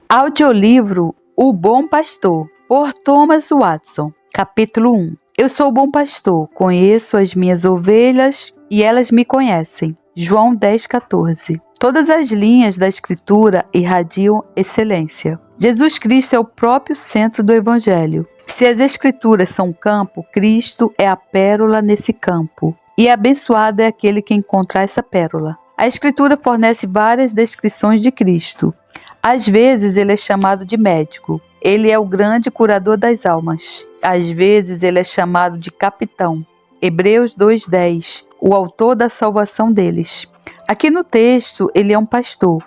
Audiolivro O Bom Pastor, por Thomas Watson. Capítulo 1. Eu sou o bom pastor, conheço as minhas ovelhas e elas me conhecem. João 10,14. Todas as linhas da Escritura irradiam excelência. Jesus Cristo é o próprio centro do Evangelho. Se as Escrituras são um campo, Cristo é a pérola nesse campo. E abençoado é aquele que encontrar essa pérola. A Escritura fornece várias descrições de Cristo. Às vezes ele é chamado de médico. Ele é o grande curador das almas. Às vezes ele é chamado de capitão. Hebreus 2,10, o autor da salvação deles. Aqui no texto ele é um pastor.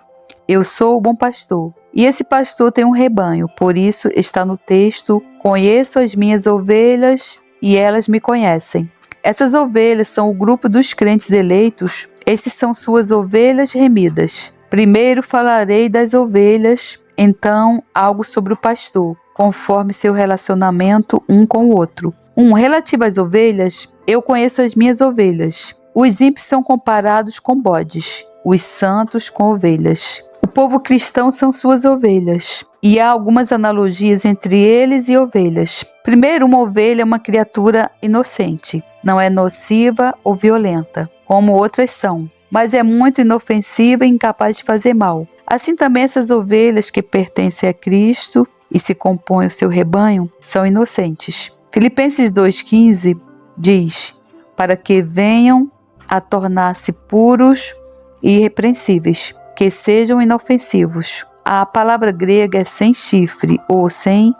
Eu sou o bom pastor. E esse pastor tem um rebanho, por isso está no texto: conheço as minhas ovelhas e elas me conhecem. Essas ovelhas são o grupo dos crentes eleitos. Esses são suas ovelhas remidas. Primeiro falarei das ovelhas, então algo sobre o pastor, conforme seu relacionamento um com o outro. Relativo às ovelhas, eu conheço as minhas ovelhas. Os ímpios são comparados com bodes, os santos com ovelhas. O povo cristão são suas ovelhas, e há algumas analogias entre eles e ovelhas. Primeiro, uma ovelha é uma criatura inocente, não é nociva ou violenta, como outras são, mas é muito inofensiva e incapaz de fazer mal. Assim também essas ovelhas que pertencem a Cristo e se compõem o seu rebanho são inocentes. Filipenses 2,15 diz: para que venham a tornar-se puros e irrepreensíveis, que sejam inofensivos. A palavra grega é sem chifre, ou sem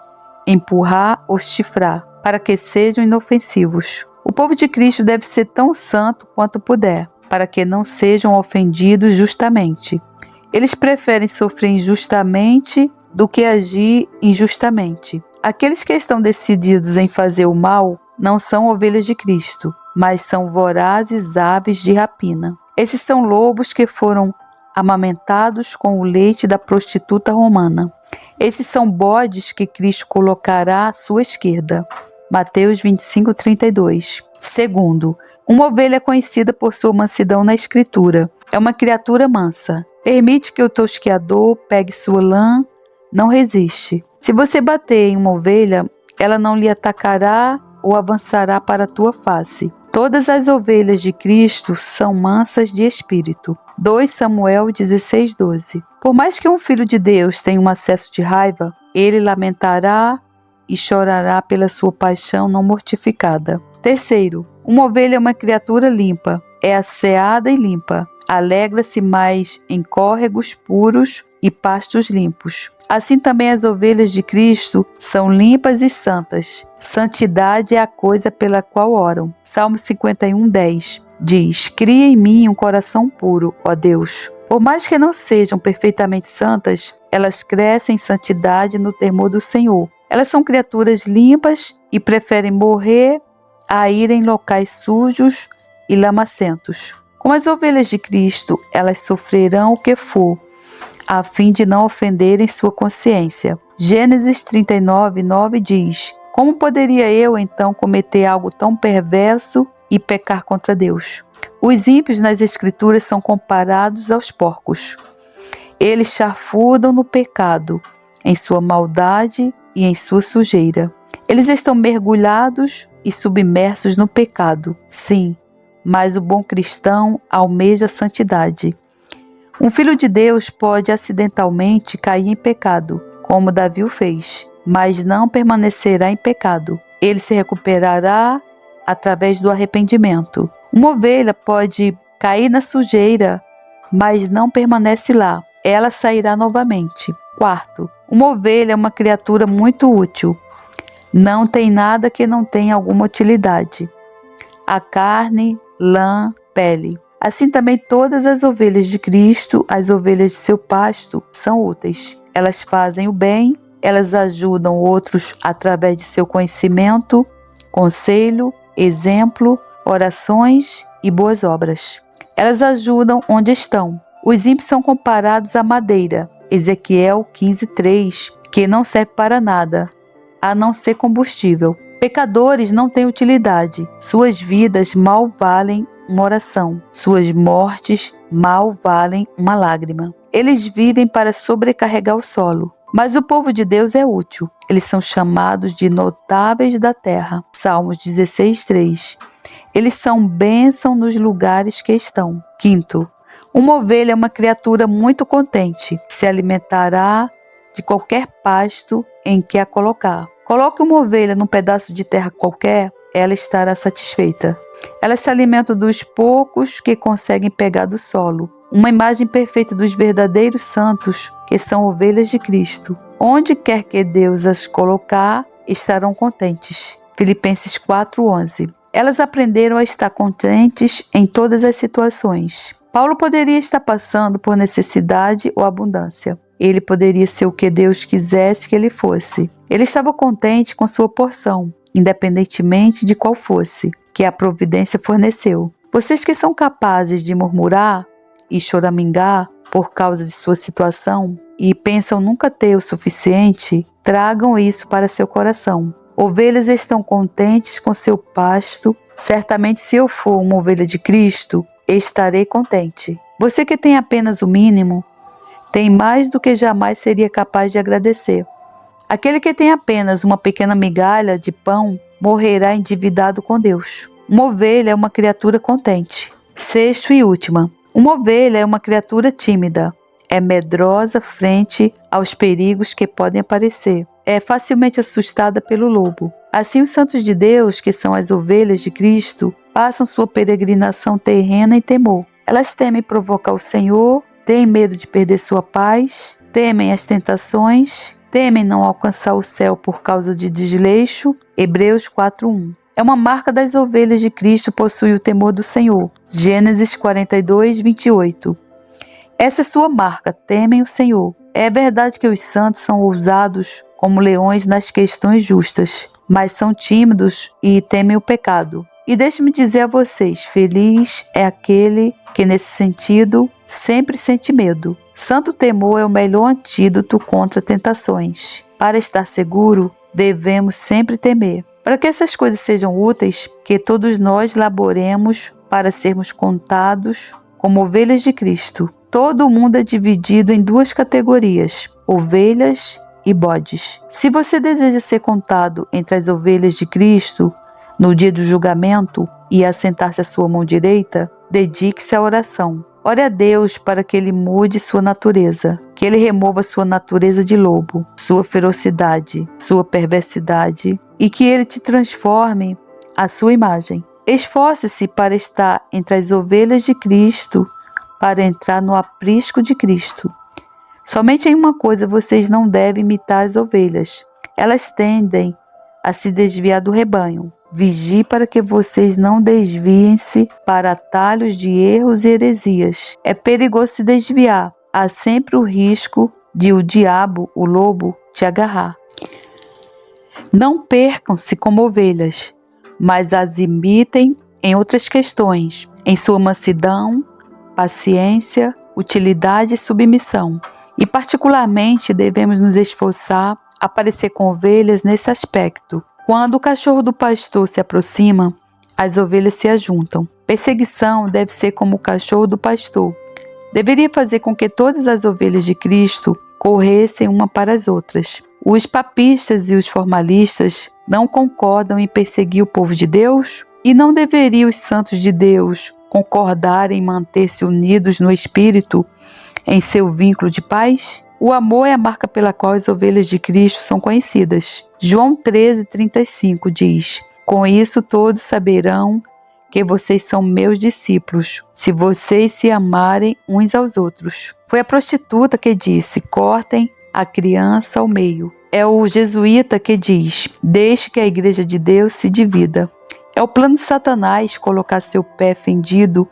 empurrar ou chifrar, para que sejam inofensivos. O povo de Cristo deve ser tão santo quanto puder, para que não sejam ofendidos justamente. Eles preferem sofrer injustamente do que agir injustamente. Aqueles que estão decididos em fazer o mal não são ovelhas de Cristo, mas são vorazes aves de rapina. Esses são lobos que foram amamentados com o leite da prostituta romana. Esses são bodes que Cristo colocará à sua esquerda. Mateus 25,32. Segundo, uma ovelha é conhecida por sua mansidão na Escritura. É uma criatura mansa. Permite que o tosqueador pegue sua lã, não resiste. Se você bater em uma ovelha, ela não lhe atacará ou avançará para a tua face. Todas as ovelhas de Cristo são mansas de espírito. 2 Samuel 16,12. Por mais que um filho de Deus tenha um acesso de raiva, ele lamentará e chorará pela sua paixão não mortificada. Terceiro, uma ovelha é uma criatura limpa, é asseada e limpa, alegra-se mais em córregos puros e pastos limpos. Assim também as ovelhas de Cristo são limpas e santas. Santidade é a coisa pela qual oram. Salmo 51,10 diz: cria em mim um coração puro, ó Deus. Por mais que não sejam perfeitamente santas, elas crescem em santidade no temor do Senhor. Elas são criaturas limpas e preferem morrer a ir em locais sujos e lamacentos. Como as ovelhas de Cristo, elas sofrerão o que for, a fim de não ofenderem sua consciência. Gênesis 39,9 diz: como poderia eu então cometer algo tão perverso e pecar contra Deus? Os ímpios nas Escrituras são comparados aos porcos. Eles chafurdam no pecado, em sua maldade e em sua sujeira. Eles estão mergulhados e submersos no pecado. Sim, mas o bom cristão almeja a santidade. Um filho de Deus pode acidentalmente cair em pecado, como Davi o fez, mas não permanecerá em pecado. Ele se recuperará através do arrependimento. Uma ovelha pode cair na sujeira, mas não permanece lá. Ela sairá novamente. Quarto, uma ovelha é uma criatura muito útil. Não tem nada que não tenha alguma utilidade. A carne, lã, pele. Assim também todas as ovelhas de Cristo, as ovelhas de seu pasto, são úteis. Elas fazem o bem, elas ajudam outros através de seu conhecimento, conselho, exemplo, orações e boas obras. Elas ajudam onde estão. Os ímpios são comparados à madeira, Ezequiel 15,3, que não serve para nada, a não ser combustível. Pecadores não têm utilidade. Suas vidas mal valem uma oração. Suas mortes mal valem uma lágrima. Eles vivem para sobrecarregar o solo. Mas o povo de Deus é útil. Eles são chamados de notáveis da terra. Salmos 16:3. Eles são bênção nos lugares que estão. Quinto, uma ovelha é uma criatura muito contente. Se alimentará de qualquer pasto em que a colocar. Coloque uma ovelha num pedaço de terra qualquer, ela estará satisfeita. Elas se alimentam dos poucos que conseguem pegar do solo. Uma imagem perfeita dos verdadeiros santos, que são ovelhas de Cristo. Onde quer que Deus as colocar, estarão contentes. Filipenses 4:11. Elas aprenderam a estar contentes em todas as situações. Paulo poderia estar passando por necessidade ou abundância. Ele poderia ser o que Deus quisesse que ele fosse. Ele estava contente com sua porção, independentemente de qual fosse, que a providência forneceu. Vocês que são capazes de murmurar e choramingar por causa de sua situação e pensam nunca ter o suficiente, tragam isso para seu coração. Ovelhas estão contentes com seu pasto. Certamente, se eu for uma ovelha de Cristo, estarei contente. Você que tem apenas o mínimo, tem mais do que jamais seria capaz de agradecer. Aquele que tem apenas uma pequena migalha de pão, morrerá endividado com Deus. Uma ovelha é uma criatura contente. Sexto e última. Uma ovelha é uma criatura tímida. É medrosa frente aos perigos que podem aparecer. É facilmente assustada pelo lobo. Assim, os santos de Deus, que são as ovelhas de Cristo, passam sua peregrinação terrena em temor. Elas temem provocar o Senhor, têm medo de perder sua paz, temem as tentações, temem não alcançar o céu por causa de desleixo. Hebreus 4:1. É uma marca das ovelhas de Cristo possuir o temor do Senhor. Gênesis 42:28. Essa é sua marca, temem o Senhor. É verdade que os santos são ousados como leões nas questões justas, mas são tímidos e temem o pecado. E deixe-me dizer a vocês, feliz é aquele que nesse sentido sempre sente medo. Santo temor é o melhor antídoto contra tentações. Para estar seguro, devemos sempre temer. Para que essas coisas sejam úteis, que todos nós laboremos para sermos contados como ovelhas de Cristo. Todo mundo é dividido em duas categorias, ovelhas e bodes. Se você deseja ser contado entre as ovelhas de Cristo, no dia do julgamento, e assentar-se à sua mão direita, dedique-se à oração. Ore a Deus para que Ele mude sua natureza, que Ele remova sua natureza de lobo, sua ferocidade, sua perversidade, e que Ele te transforme à sua imagem. Esforce-se para estar entre as ovelhas de Cristo, para entrar no aprisco de Cristo. Somente em uma coisa vocês não devem imitar as ovelhas. Elas tendem a se desviar do rebanho. Vigie para que vocês não desviem-se para atalhos de erros e heresias. É perigoso se desviar. Há sempre o risco de o diabo, o lobo, te agarrar. Não percam-se como ovelhas, mas as imitem em outras questões, em sua mansidão, paciência, utilidade e submissão. E particularmente devemos nos esforçar a parecer com ovelhas nesse aspecto. Quando o cachorro do pastor se aproxima, as ovelhas se ajuntam. Perseguição deve ser como o cachorro do pastor. Deveria fazer com que todas as ovelhas de Cristo corressem uma para as outras. Os papistas e os formalistas não concordam em perseguir o povo de Deus? E não deveriam os santos de Deus concordar em manter-se unidos no Espírito, em seu vínculo de paz? O amor é a marca pela qual as ovelhas de Cristo são conhecidas. João 13:35 diz: com isso todos saberão que vocês são meus discípulos, se vocês se amarem uns aos outros. Foi a prostituta que disse: cortem a criança ao meio. É o jesuíta que diz: deixe que a igreja de Deus se divida. É o plano de Satanás colocar seu pé fendido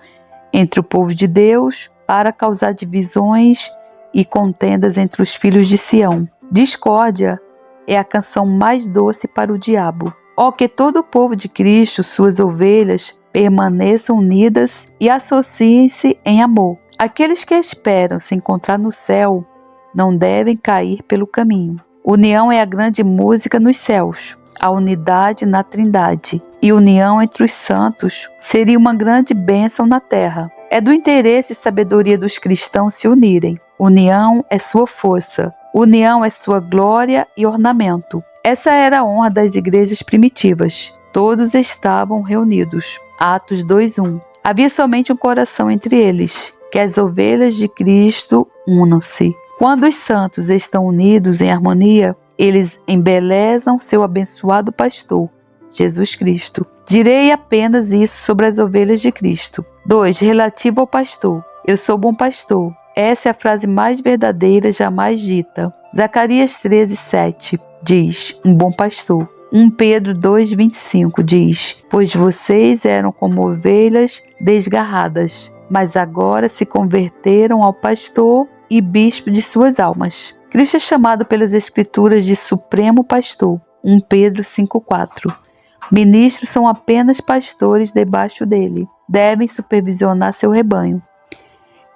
entre o povo de Deus para causar divisões e contendas entre os filhos de Sião. Discórdia é a canção mais doce para o diabo. Ó, que todo o povo de Cristo, suas ovelhas, permaneçam unidas e associem-se em amor. Aqueles que esperam se encontrar no céu não devem cair pelo caminho. União é a grande música nos céus, a unidade na Trindade. E união entre os santos seria uma grande bênção na terra. É do interesse e sabedoria dos cristãos se unirem. União é sua força. União é sua glória e ornamento. Essa era a honra das igrejas primitivas. Todos estavam reunidos. Atos 2:1. Havia somente um coração entre eles, que as ovelhas de Cristo unam-se. Quando os santos estão unidos em harmonia, eles embelezam seu abençoado pastor, Jesus Cristo. Direi apenas isso sobre as ovelhas de Cristo. 2. Relativo ao pastor. Eu sou bom pastor. Essa é a frase mais verdadeira jamais dita. Zacarias 13:7 diz, um bom pastor. 1 Pedro 2:25 diz, pois vocês eram como ovelhas desgarradas, mas agora se converteram ao pastor e bispo de suas almas. Cristo é chamado pelas Escrituras de Supremo Pastor. 1 Pedro 5:4. Ministros são apenas pastores debaixo dele. Devem supervisionar seu rebanho.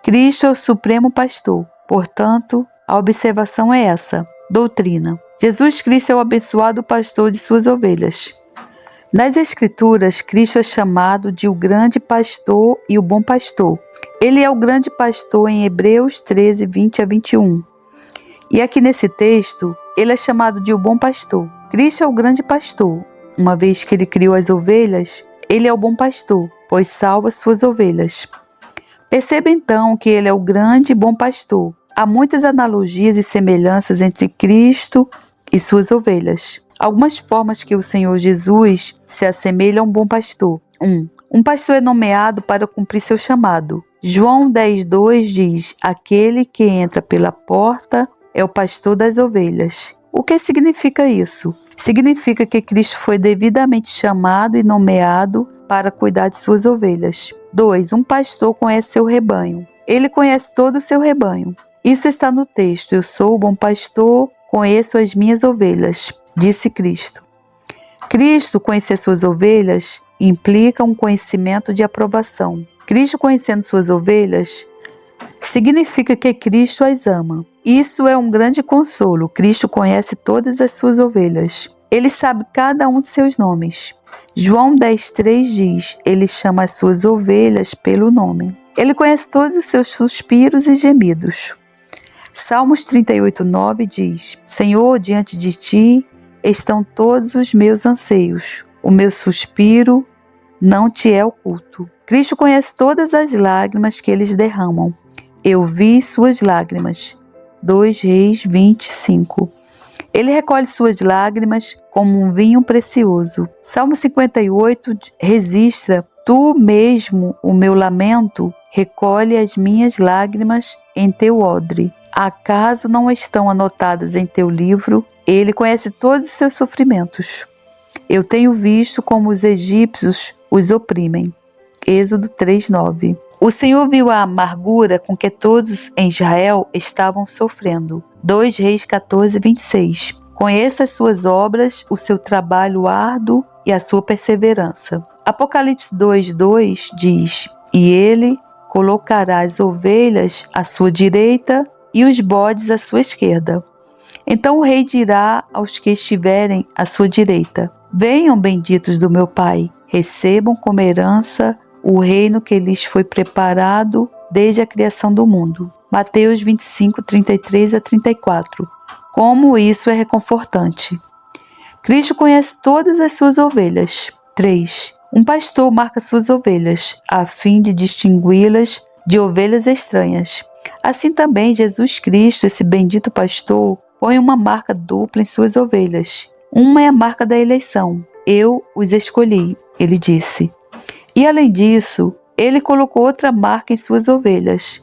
Cristo é o Supremo Pastor. Portanto, a observação é essa. Doutrina. Jesus Cristo é o abençoado pastor de suas ovelhas. Nas Escrituras, Cristo é chamado de o grande pastor e o bom pastor. Ele é o grande pastor em Hebreus 13:20-21. E aqui nesse texto, ele é chamado de o bom pastor. Cristo é o grande pastor. Uma vez que ele criou as ovelhas, ele é o bom pastor, pois salva suas ovelhas. Perceba então que ele é o grande e bom pastor. Há muitas analogias e semelhanças entre Cristo e suas ovelhas. Algumas formas que o Senhor Jesus se assemelha a um bom pastor. 1. Um pastor é nomeado para cumprir seu chamado. João 10:2 diz, aquele que entra pela porta é o pastor das ovelhas. O que significa isso? Significa que Cristo foi devidamente chamado e nomeado para cuidar de suas ovelhas. 2. Um pastor conhece seu rebanho. Ele conhece todo o seu rebanho. Isso está no texto. Eu sou o bom pastor, conheço as minhas ovelhas, disse Cristo. Cristo conhecer suas ovelhas implica um conhecimento de aprovação. Cristo conhecendo suas ovelhas significa que Cristo as ama. Isso é um grande consolo. Cristo conhece todas as suas ovelhas. Ele sabe cada um de seus nomes. João 10:3 diz, ele chama as suas ovelhas pelo nome. Ele conhece todos os seus suspiros e gemidos. Salmos 38:9 diz, Senhor, diante de ti estão todos os meus anseios. O meu suspiro não te é oculto. Cristo conhece todas as lágrimas que eles derramam. Eu vi suas lágrimas. 2 Reis 20:5. Ele recolhe suas lágrimas como um vinho precioso. Salmo 58 registra, tu mesmo, o meu lamento, recolhe as minhas lágrimas em teu odre. Acaso não estão anotadas em teu livro? Ele conhece todos os seus sofrimentos. Eu tenho visto como os egípcios os oprimem. Êxodo 3:9. O Senhor viu a amargura com que todos em Israel estavam sofrendo. 2 Reis 14:26. Conheça as suas obras, o seu trabalho árduo e a sua perseverança. Apocalipse 2:2 diz, e ele colocará as ovelhas à sua direita e os bodes à sua esquerda. Então o rei dirá aos que estiverem à sua direita, venham benditos do meu Pai, recebam como herança o reino que lhes foi preparado desde a criação do mundo. Mateus 25:33-34. Como isso é reconfortante. Cristo conhece todas as suas ovelhas. 3. Um pastor marca suas ovelhas, a fim de distingui-las de ovelhas estranhas. Assim também Jesus Cristo, esse bendito pastor, põe uma marca dupla em suas ovelhas. Uma é a marca da eleição. Eu os escolhi, ele disse. E além disso, ele colocou outra marca em suas ovelhas.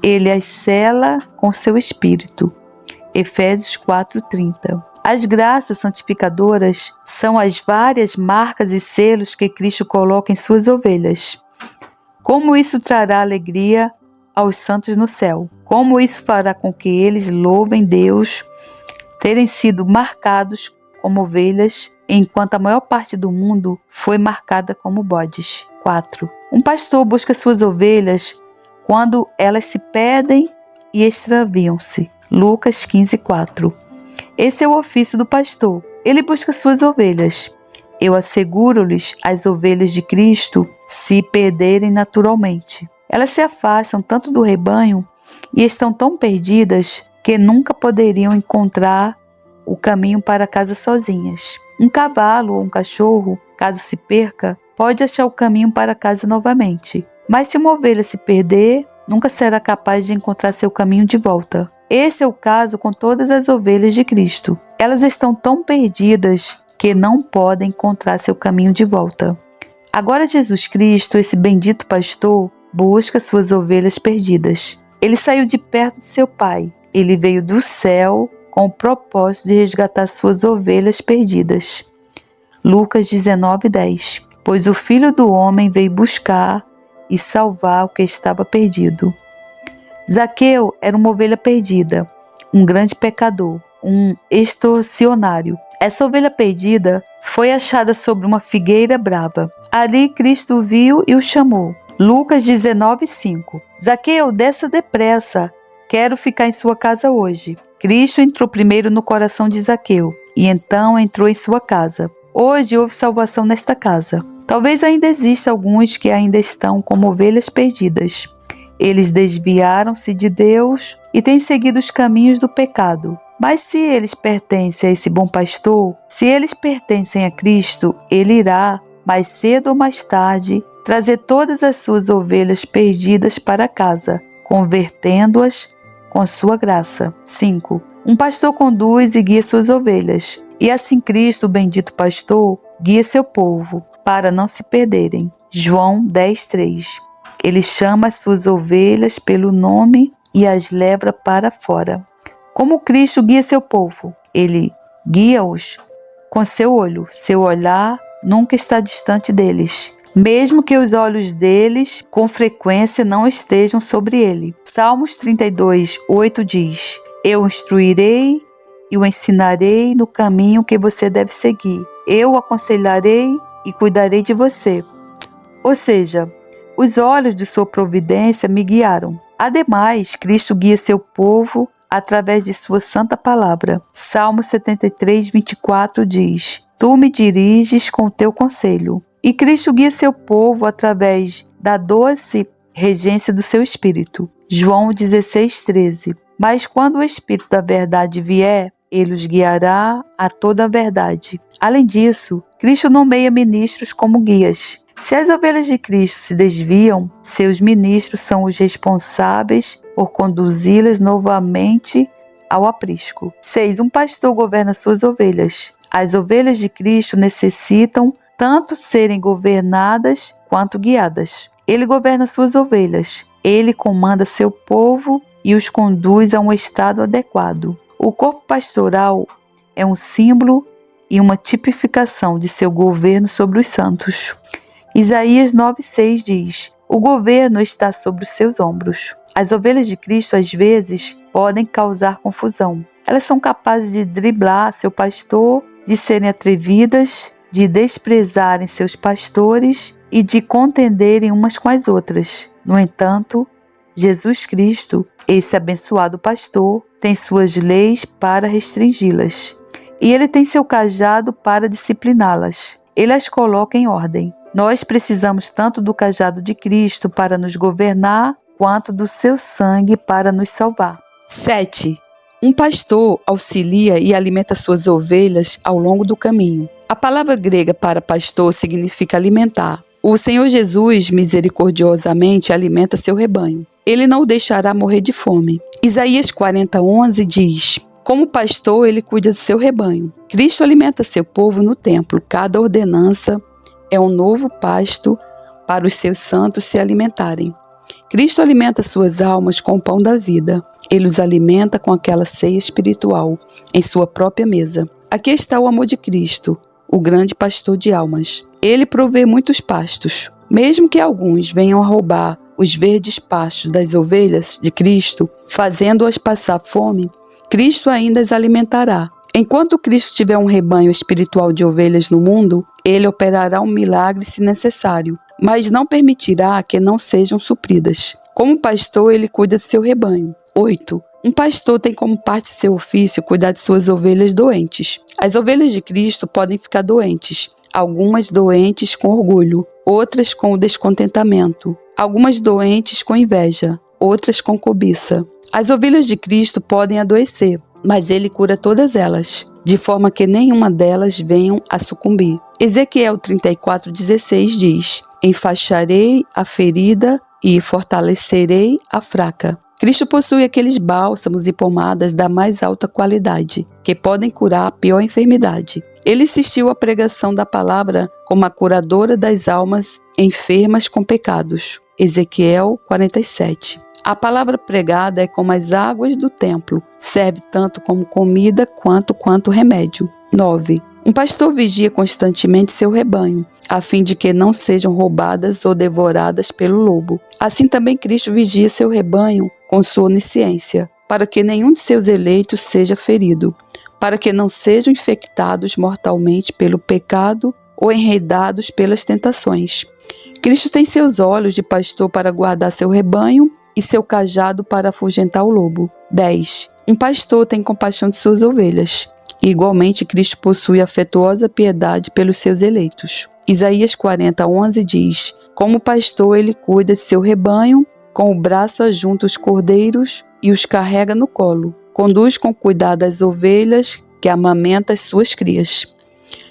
Ele as sela com seu espírito. Efésios 4:30. As graças santificadoras são as várias marcas e selos que Cristo coloca em suas ovelhas. Como isso trará alegria aos santos no céu? Como isso fará com que eles louvem Deus, terem sido marcados como ovelhas, enquanto a maior parte do mundo foi marcada como bodes. 4. Um pastor busca suas ovelhas quando elas se perdem e extraviam-se. Lucas 15:4. Esse é o ofício do pastor. Ele busca suas ovelhas. Eu asseguro-lhes, as ovelhas de Cristo se perderem naturalmente. Elas se afastam tanto do rebanho e estão tão perdidas que nunca poderiam encontrar o caminho para casa sozinhas. Um cavalo ou um cachorro, caso se perca, pode achar o caminho para casa novamente. Mas se uma ovelha se perder, nunca será capaz de encontrar seu caminho de volta. Esse é o caso com todas as ovelhas de Cristo. Elas estão tão perdidas que não podem encontrar seu caminho de volta. Agora Jesus Cristo, esse bendito pastor, busca suas ovelhas perdidas. Ele saiu de perto de seu Pai. Ele veio do céu com o propósito de resgatar suas ovelhas perdidas. Lucas 19:10. Pois o Filho do Homem veio buscar e salvar o que estava perdido. Zaqueu era uma ovelha perdida, um grande pecador, um extorsionário. Essa ovelha perdida foi achada sobre uma figueira brava. Ali Cristo o viu e o chamou. Lucas 19:5. Zaqueu, desça depressa, quero ficar em sua casa hoje. Cristo entrou primeiro no coração de Zaqueu e então entrou em sua casa. Hoje houve salvação nesta casa. Talvez ainda exista alguns que ainda estão como ovelhas perdidas. Eles desviaram-se de Deus e têm seguido os caminhos do pecado. Mas se eles pertencem a esse bom pastor, se eles pertencem a Cristo, ele irá, mais cedo ou mais tarde, trazer todas as suas ovelhas perdidas para casa, convertendo-as com sua graça. 5. Um pastor conduz e guia suas ovelhas, e assim Cristo, o bendito pastor, guia seu povo, para não se perderem. João 10:3. Ele chama as suas ovelhas pelo nome e as leva para fora. Como Cristo guia seu povo? Ele guia-os com seu olho. Seu olhar nunca está distante deles, mesmo que os olhos deles com frequência não estejam sobre ele. Salmos 32:8 diz: Eu o instruirei e o ensinarei no caminho que você deve seguir. Eu o aconselharei e cuidarei de você. Ou seja, os olhos de sua providência me guiaram. Ademais, Cristo guia seu povo através de sua santa palavra. Salmo 73:24 diz: Tu me diriges com o teu conselho. E Cristo guia seu povo através da doce regência do seu Espírito. João 16:13. Mas quando o Espírito da verdade vier, ele os guiará a toda a verdade. Além disso, Cristo nomeia ministros como guias. Se as ovelhas de Cristo se desviam, seus ministros são os responsáveis por conduzi-las novamente ao aprisco. 6. Um pastor governa suas ovelhas. As ovelhas de Cristo necessitam tanto serem governadas quanto guiadas. Ele governa suas ovelhas. Ele comanda seu povo e os conduz a um estado adequado. O corpo pastoral é um símbolo e uma tipificação de seu governo sobre os santos. Isaías 9:6 diz: O governo está sobre os seus ombros. As ovelhas de Cristo às vezes podem causar confusão. Elas são capazes de driblar seu pastor, de serem atrevidas, de desprezarem seus pastores e de contenderem umas com as outras. No entanto, Jesus Cristo, esse abençoado pastor, tem suas leis para restringi-las. E ele tem seu cajado para discipliná-las. Ele as coloca em ordem. Nós precisamos tanto do cajado de Cristo para nos governar, quanto do seu sangue para nos salvar. 7. Um pastor auxilia e alimenta suas ovelhas ao longo do caminho. A palavra grega para pastor significa alimentar. O Senhor Jesus misericordiosamente alimenta seu rebanho. Ele não o deixará morrer de fome. Isaías 40:11 diz: Como pastor, ele cuida de seu rebanho. Cristo alimenta seu povo no templo. Cada ordenança é um novo pasto para os seus santos se alimentarem. Cristo alimenta suas almas com o pão da vida. Ele os alimenta com aquela ceia espiritual em sua própria mesa. Aqui está o amor de Cristo, o grande pastor de almas. Ele provê muitos pastos. Mesmo que alguns venham a roubar os verdes pastos das ovelhas de Cristo, fazendo-as passar fome, Cristo ainda as alimentará. Enquanto Cristo tiver um rebanho espiritual de ovelhas no mundo, ele operará um milagre se necessário, mas não permitirá que não sejam supridas. Como pastor, ele cuida de seu rebanho. 8. Um pastor tem como parte de seu ofício cuidar de suas ovelhas doentes. As ovelhas de Cristo podem ficar doentes, algumas doentes com orgulho, outras com o descontentamento, algumas doentes com inveja, outras com cobiça. As ovelhas de Cristo podem adoecer, mas ele cura todas elas, de forma que nenhuma delas venham a sucumbir. Ezequiel 34:16 diz: enfaixarei a ferida e fortalecerei a fraca. Cristo possui aqueles bálsamos e pomadas da mais alta qualidade, que podem curar a pior enfermidade. Ele assistiu à pregação da palavra como a curadora das almas enfermas com pecados. Ezequiel 47. A palavra pregada é como as águas do templo, serve tanto como comida quanto remédio. 9. Um pastor vigia constantemente seu rebanho, a fim de que não sejam roubadas ou devoradas pelo lobo. Assim também Cristo vigia seu rebanho com sua onisciência, para que nenhum de seus eleitos seja ferido, para que não sejam infectados mortalmente pelo pecado ou enredados pelas tentações. Cristo tem seus olhos de pastor para guardar seu rebanho e seu cajado para afugentar o lobo. 10. Um pastor tem compaixão de suas ovelhas. E, igualmente, Cristo possui afetuosa piedade pelos seus eleitos. Isaías 40:11 diz: como pastor ele cuida de seu rebanho, com o braço ajunta os cordeiros e os carrega no colo. Conduz com cuidado as ovelhas que amamenta as suas crias.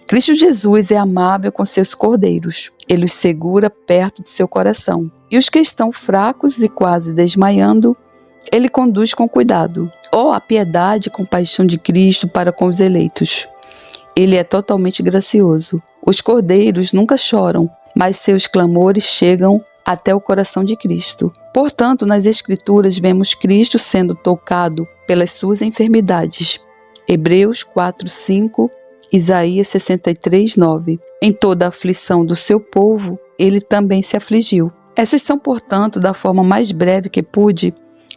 Cristo Jesus é amável com seus cordeiros. Ele os segura perto de seu coração. E os que estão fracos e quase desmaiando, ele conduz com cuidado. Oh, a piedade e compaixão de Cristo para com os eleitos. Ele é totalmente gracioso. Os cordeiros nunca choram, mas seus clamores chegam até o coração de Cristo. Portanto, nas Escrituras vemos Cristo sendo tocado pelas suas enfermidades. Hebreus 4:5, Isaías 63:9. Em toda a aflição do seu povo, ele também se afligiu. Essas são, portanto, da forma mais breve que pude,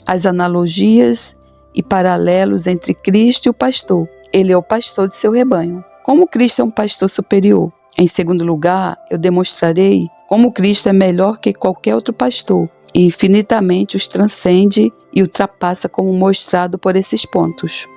as analogias e paralelos entre Cristo e o pastor. Ele é o pastor de seu rebanho. Como Cristo é um pastor superior? Em segundo lugar, eu demonstrarei como Cristo é melhor que qualquer outro pastor e infinitamente os transcende e ultrapassa, como mostrado por esses pontos.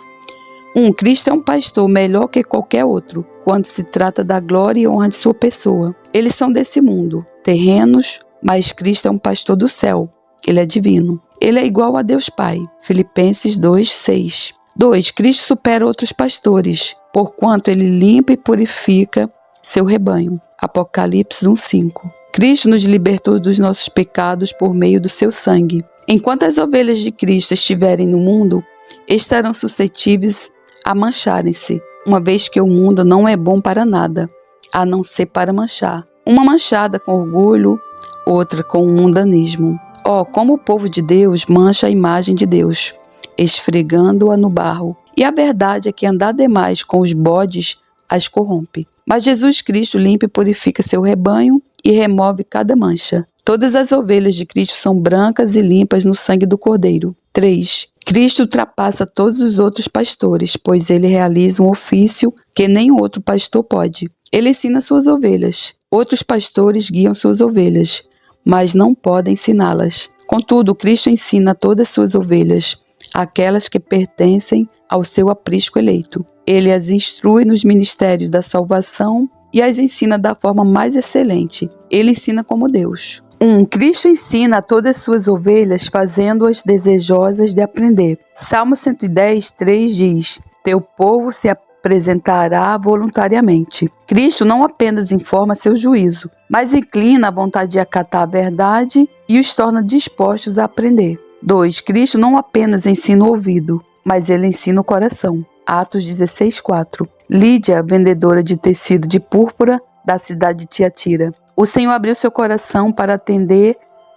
1. Cristo é um pastor melhor que qualquer outro quando se trata da glória e honra de sua pessoa. Eles são desse mundo, terrenos, mas Cristo é um pastor do céu. Ele é divino. Ele é igual a Deus Pai. Filipenses 2:6. 2. Cristo supera outros pastores, porquanto ele limpa e purifica seu rebanho. Apocalipse 1:5. Cristo nos libertou dos nossos pecados por meio do seu sangue. Enquanto as ovelhas de Cristo estiverem no mundo, estarão suscetíveis a mancharem-se, uma vez que o mundo não é bom para nada, a não ser para manchar. Uma manchada com orgulho, outra com mundanismo. Oh, como o povo de Deus mancha a imagem de Deus, esfregando-a no barro. E a verdade é que andar demais com os bodes as corrompe. Mas Jesus Cristo limpa e purifica seu rebanho e remove cada mancha. Todas as ovelhas de Cristo são brancas e limpas no sangue do Cordeiro. 3. Cristo ultrapassa todos os outros pastores, pois ele realiza um ofício que nenhum outro pastor pode. Ele ensina suas ovelhas. Outros pastores guiam suas ovelhas, mas não podem ensiná-las. Contudo, Cristo ensina todas as suas ovelhas, aquelas que pertencem ao seu aprisco eleito. Ele as instrui nos ministérios da salvação e as ensina da forma mais excelente. Ele ensina como Deus. 1. Cristo ensina a todas as suas ovelhas, fazendo-as desejosas de aprender. Salmo 110:3 diz: teu povo se apresentará voluntariamente. Cristo não apenas informa seu juízo, mas inclina a vontade de acatar a verdade e os torna dispostos a aprender. 2. Cristo não apenas ensina o ouvido, mas ele ensina o coração. Atos 16:4. Lídia, vendedora de tecido de púrpura da cidade de Tiatira. O Senhor abriu seu coração para atender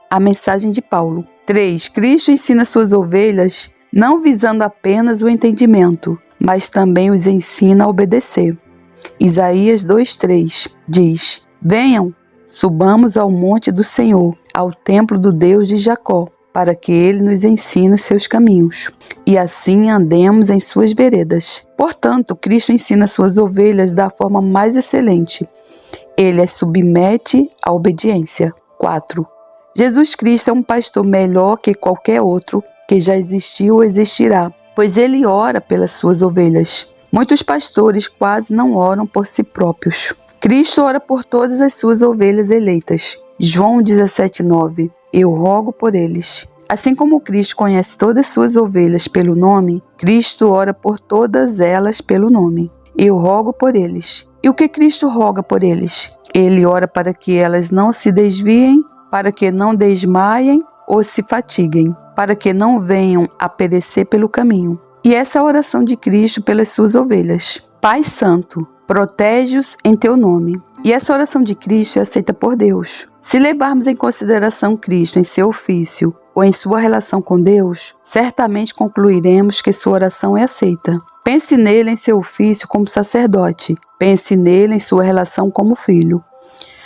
a mensagem de Paulo. 3. Cristo ensina suas ovelhas não visando apenas o entendimento, mas também os ensina a obedecer. Isaías 2:3 diz: venham, subamos ao monte do Senhor, ao templo do Deus de Jacó, para que ele nos ensine os seus caminhos, e assim andemos em suas veredas. Portanto, Cristo ensina suas ovelhas da forma mais excelente. Ele as submete à obediência. 4. Jesus Cristo é um pastor melhor que qualquer outro que já existiu ou existirá, pois ele ora pelas suas ovelhas. Muitos pastores quase não oram por si próprios. Cristo ora por todas as suas ovelhas eleitas. João 17:9. Eu rogo por eles. Assim como Cristo conhece todas as suas ovelhas pelo nome, Cristo ora por todas elas pelo nome. Eu rogo por eles. E o que Cristo roga por eles? Ele ora para que elas não se desviem, para que não desmaiem ou se fatiguem, para que não venham a perecer pelo caminho. E essa é a oração de Cristo pelas suas ovelhas. Pai Santo, protege-os em teu nome. E essa oração de Cristo é aceita por Deus. Se levarmos em consideração Cristo em seu ofício ou em sua relação com Deus, certamente concluiremos que sua oração é aceita. Pense nele em seu ofício como sacerdote. Pense nele em sua relação como filho.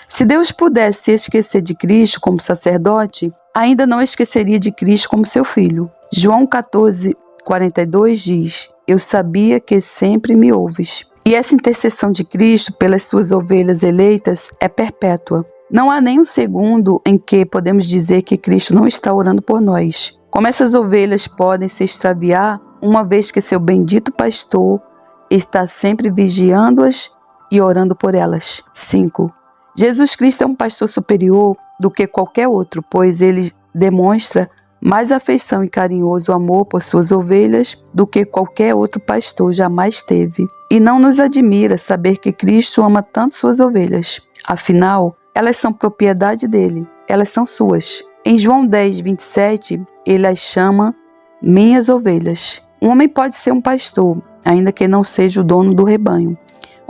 Se Deus pudesse se esquecer de Cristo como sacerdote, ainda não esqueceria de Cristo como seu filho. João 14:42 diz: Eu sabia que sempre me ouves. E essa intercessão de Cristo pelas suas ovelhas eleitas é perpétua. Não há nem um segundo em que podemos dizer que Cristo não está orando por nós. Como essas ovelhas podem se extraviar, uma vez que seu bendito pastor está sempre vigiando-as e orando por elas. 5. Jesus Cristo é um pastor superior do que qualquer outro, pois ele demonstra mais afeição e carinhoso amor por suas ovelhas do que qualquer outro pastor jamais teve. E não nos admira saber que Cristo ama tanto suas ovelhas. Afinal, elas são propriedade dele, elas são suas. Em João 10:27, ele as chama minhas ovelhas. Um homem pode ser um pastor, ainda que não seja o dono do rebanho.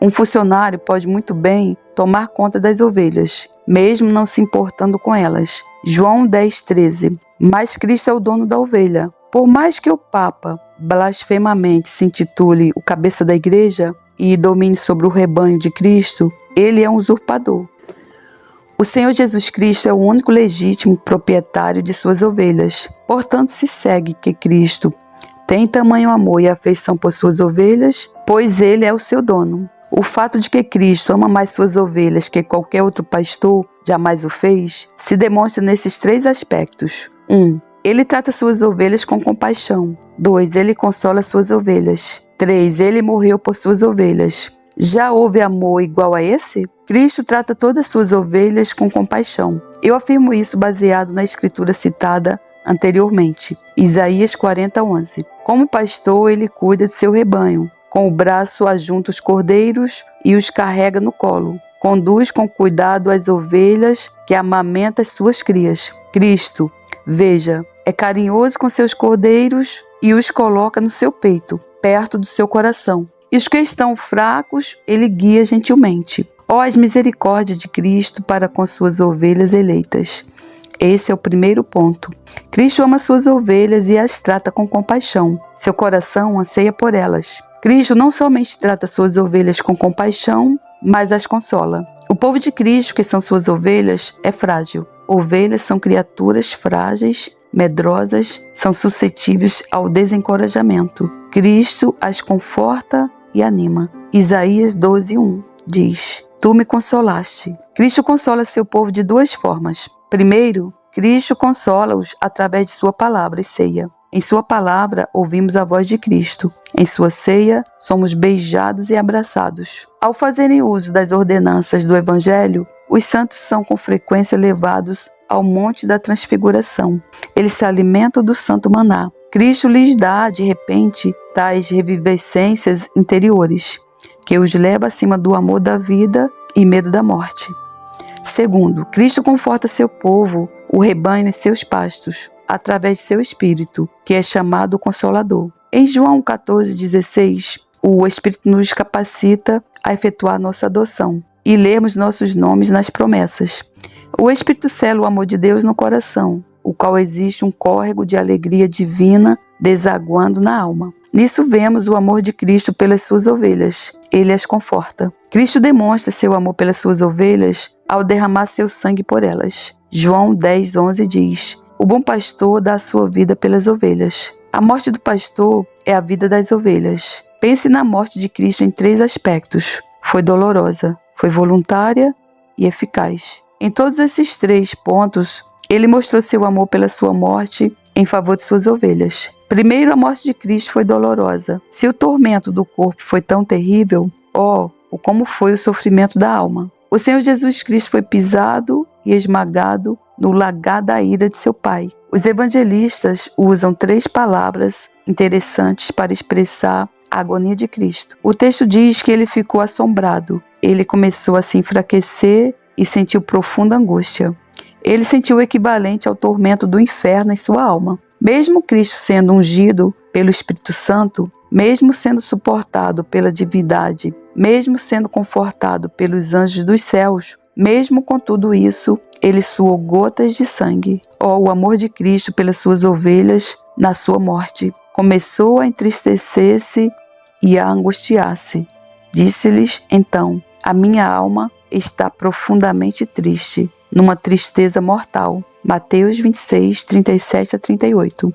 Um funcionário pode muito bem tomar conta das ovelhas, mesmo não se importando com elas. João 10:13. Mas Cristo é o dono da ovelha. Por mais que o Papa blasfemamente se intitule o cabeça da igreja e domine sobre o rebanho de Cristo, ele é um usurpador. O Senhor Jesus Cristo é o único legítimo proprietário de suas ovelhas. Portanto, se segue que Cristo tem tamanho amor e afeição por suas ovelhas, pois ele é o seu dono. O fato de que Cristo ama mais suas ovelhas que qualquer outro pastor jamais o fez, se demonstra nesses 3 aspectos. 1. Ele trata suas ovelhas com compaixão. 2. Ele consola suas ovelhas. 3. Ele morreu por suas ovelhas. Já houve amor igual a esse? Cristo trata todas suas ovelhas com compaixão. Eu afirmo isso baseado na escritura citada anteriormente, Isaías 40:11. Como pastor, ele cuida de seu rebanho. Com o braço ajunta os cordeiros e os carrega no colo. Conduz com cuidado as ovelhas que amamenta as suas crias. Cristo, veja, é carinhoso com seus cordeiros e os coloca no seu peito, perto do seu coração. E os que estão fracos, ele guia gentilmente. Ó, as misericórdias de Cristo para com suas ovelhas eleitas. Esse é o primeiro ponto. Cristo ama suas ovelhas e as trata com compaixão. Seu coração anseia por elas. Cristo não somente trata suas ovelhas com compaixão, mas as consola. O povo de Cristo, que são suas ovelhas, é frágil. Ovelhas são criaturas frágeis, medrosas, são suscetíveis ao desencorajamento. Cristo as conforta e anima. Isaías 12:1 diz: Tu me consolaste. Cristo consola seu povo de 2 formas. Primeiro, Cristo consola-os através de sua palavra e ceia. Em sua palavra, ouvimos a voz de Cristo. Em sua ceia, somos beijados e abraçados. Ao fazerem uso das ordenanças do Evangelho, os santos são com frequência levados ao Monte da Transfiguração. Eles se alimentam do santo maná. Cristo lhes dá, de repente, tais revivescências interiores, que os leva acima do amor da vida e medo da morte. Segundo, Cristo conforta seu povo, o rebanho em seus pastos, através de seu Espírito, que é chamado Consolador. Em João 14:16, o Espírito nos capacita a efetuar nossa adoção e lermos nossos nomes nas promessas. O Espírito sela o amor de Deus no coração, o qual existe um córrego de alegria divina desaguando na alma. Nisso vemos o amor de Cristo pelas suas ovelhas. Ele as conforta. Cristo demonstra seu amor pelas suas ovelhas ao derramar seu sangue por elas. João 10:11 diz: O bom pastor dá a sua vida pelas ovelhas. A morte do pastor é a vida das ovelhas. Pense na morte de Cristo em 3 aspectos. Foi dolorosa, foi voluntária e eficaz. Em todos esses 3 pontos, ele mostrou seu amor pela sua morte em favor de suas ovelhas. Primeiro, a morte de Cristo foi dolorosa. Se o tormento do corpo foi tão terrível, como foi o sofrimento da alma. O Senhor Jesus Cristo foi pisado e esmagado no lagar da ira de seu Pai. Os evangelistas usam 3 palavras interessantes para expressar a agonia de Cristo. O texto diz que ele ficou assombrado. Ele começou a se enfraquecer e sentiu profunda angústia. Ele sentiu o equivalente ao tormento do inferno em sua alma. Mesmo Cristo sendo ungido pelo Espírito Santo, mesmo sendo suportado pela divindade, mesmo sendo confortado pelos anjos dos céus, mesmo com tudo isso, ele suou gotas de sangue. O amor de Cristo pelas suas ovelhas na sua morte. Começou a entristecer-se e a angustiar-se. Disse-lhes então: a minha alma está profundamente triste, numa tristeza mortal. Mateus 26, 37 a 38.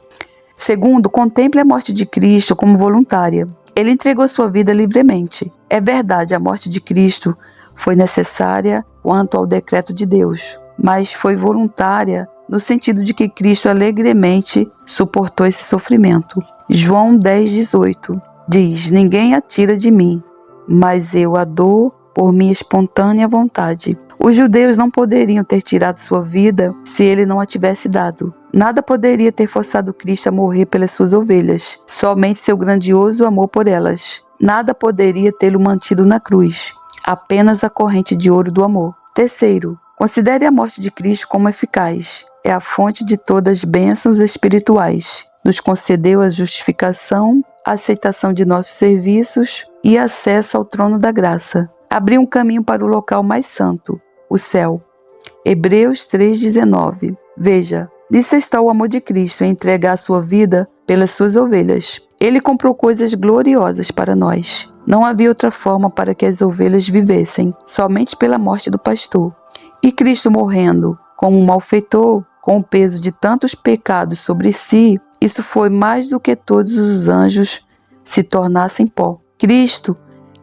Segundo, contemple a morte de Cristo como voluntária. Ele entregou sua vida livremente. É verdade, a morte de Cristo foi necessária quanto ao decreto de Deus, mas foi voluntária no sentido de que Cristo alegremente suportou esse sofrimento. João 10, 18 diz: ninguém a tira de mim, mas eu a dou por minha espontânea vontade. Os judeus não poderiam ter tirado sua vida se ele não a tivesse dado. Nada poderia ter forçado Cristo a morrer pelas suas ovelhas, somente seu grandioso amor por elas. Nada poderia tê-lo mantido na cruz, apenas a corrente de ouro do amor. Terceiro, considere a morte de Cristo como eficaz. É a fonte de todas as bênçãos espirituais. Nos concedeu a justificação, a aceitação de nossos serviços e acesso ao trono da graça. Abriu um caminho para o local mais santo, o céu. Hebreus 3,19. Veja, nisso está o amor de Cristo, em entregar a sua vida pelas suas ovelhas. Ele comprou coisas gloriosas para nós. Não havia outra forma para que as ovelhas vivessem, somente pela morte do pastor. E Cristo morrendo como um malfeitor, com o peso de tantos pecados sobre si, isso foi mais do que todos os anjos se tornassem pó. Cristo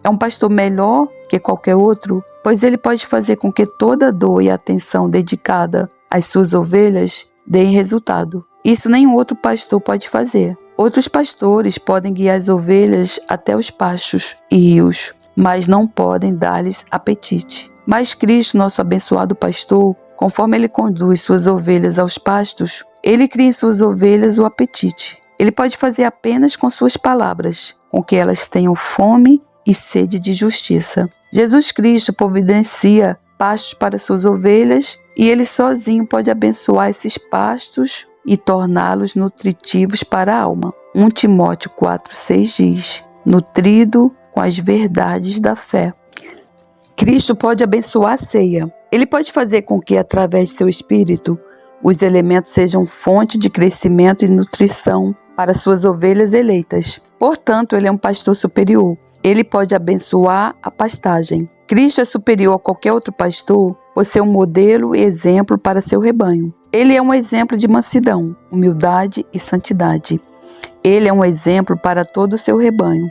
é um pastor melhor que qualquer outro, pois ele pode fazer com que toda a dor e atenção dedicada às suas ovelhas deem resultado. Isso nenhum outro pastor pode fazer. Outros pastores podem guiar as ovelhas até os pastos e rios, mas não podem dar-lhes apetite. Mas Cristo, nosso abençoado pastor, conforme ele conduz suas ovelhas aos pastos, ele cria em suas ovelhas o apetite. Ele pode fazer apenas com suas palavras, com que elas tenham fome e sede de justiça. Jesus Cristo providencia pastos para suas ovelhas e ele sozinho pode abençoar esses pastos e torná-los nutritivos para a alma. 1 Timóteo 4,6 diz: nutrido com as verdades da fé. Cristo pode abençoar a ceia. Ele pode fazer com que, através de seu Espírito, os elementos sejam fonte de crescimento e nutrição para suas ovelhas eleitas. Portanto, ele é um pastor superior. Ele pode abençoar a pastagem. Cristo é superior a qualquer outro pastor por ser um modelo e exemplo para seu rebanho. Ele é um exemplo de mansidão, humildade e santidade. Ele é um exemplo para todo o seu rebanho.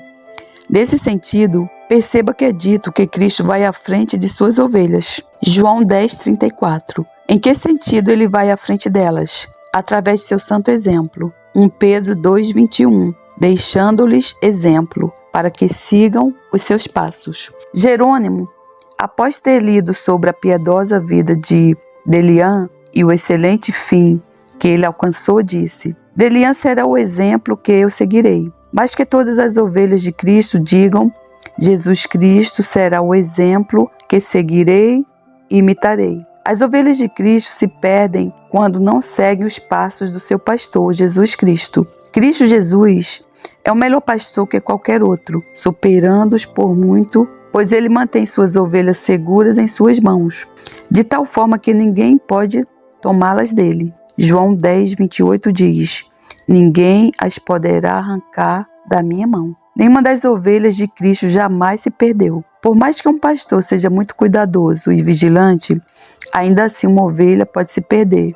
Nesse sentido, perceba que é dito que Cristo vai à frente de suas ovelhas. João 10:34. Em que sentido ele vai à frente delas? Através de seu santo exemplo. 1 Pedro 2:21. Deixando-lhes exemplo, para que sigam os seus passos. Jerônimo, após ter lido sobre a piedosa vida de Delian e o excelente fim que ele alcançou, disse: Delian será o exemplo que eu seguirei, mas que todas as ovelhas de Cristo digam: Jesus Cristo será o exemplo que seguirei e imitarei. As ovelhas de Cristo se perdem quando não seguem os passos do seu pastor, Jesus Cristo. Cristo Jesus é o melhor pastor que qualquer outro, superando-os por muito, pois ele mantém suas ovelhas seguras em suas mãos, de tal forma que ninguém pode tomá-las dele. João 10:28 diz: ninguém as poderá arrancar da minha mão. Nenhuma das ovelhas de Cristo jamais se perdeu. Por mais que um pastor seja muito cuidadoso e vigilante, ainda assim uma ovelha pode se perder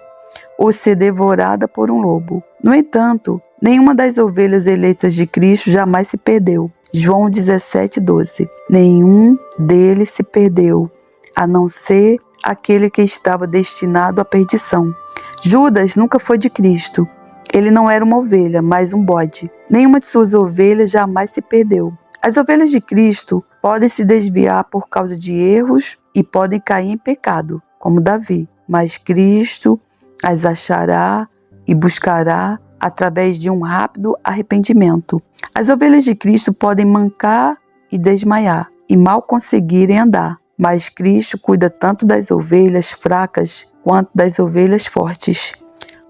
ou ser devorada por um lobo. No entanto, nenhuma das ovelhas eleitas de Cristo jamais se perdeu. João 17:12. Nenhum deles se perdeu, a não ser aquele que estava destinado à perdição. Judas nunca foi de Cristo. Ele não era uma ovelha, mas um bode. Nenhuma de suas ovelhas jamais se perdeu. As ovelhas de Cristo podem se desviar por causa de erros e podem cair em pecado, como Davi. Mas Cristo as achará e buscará através de um rápido arrependimento. As ovelhas de Cristo podem mancar e desmaiar e mal conseguirem andar, mas Cristo cuida tanto das ovelhas fracas quanto das ovelhas fortes.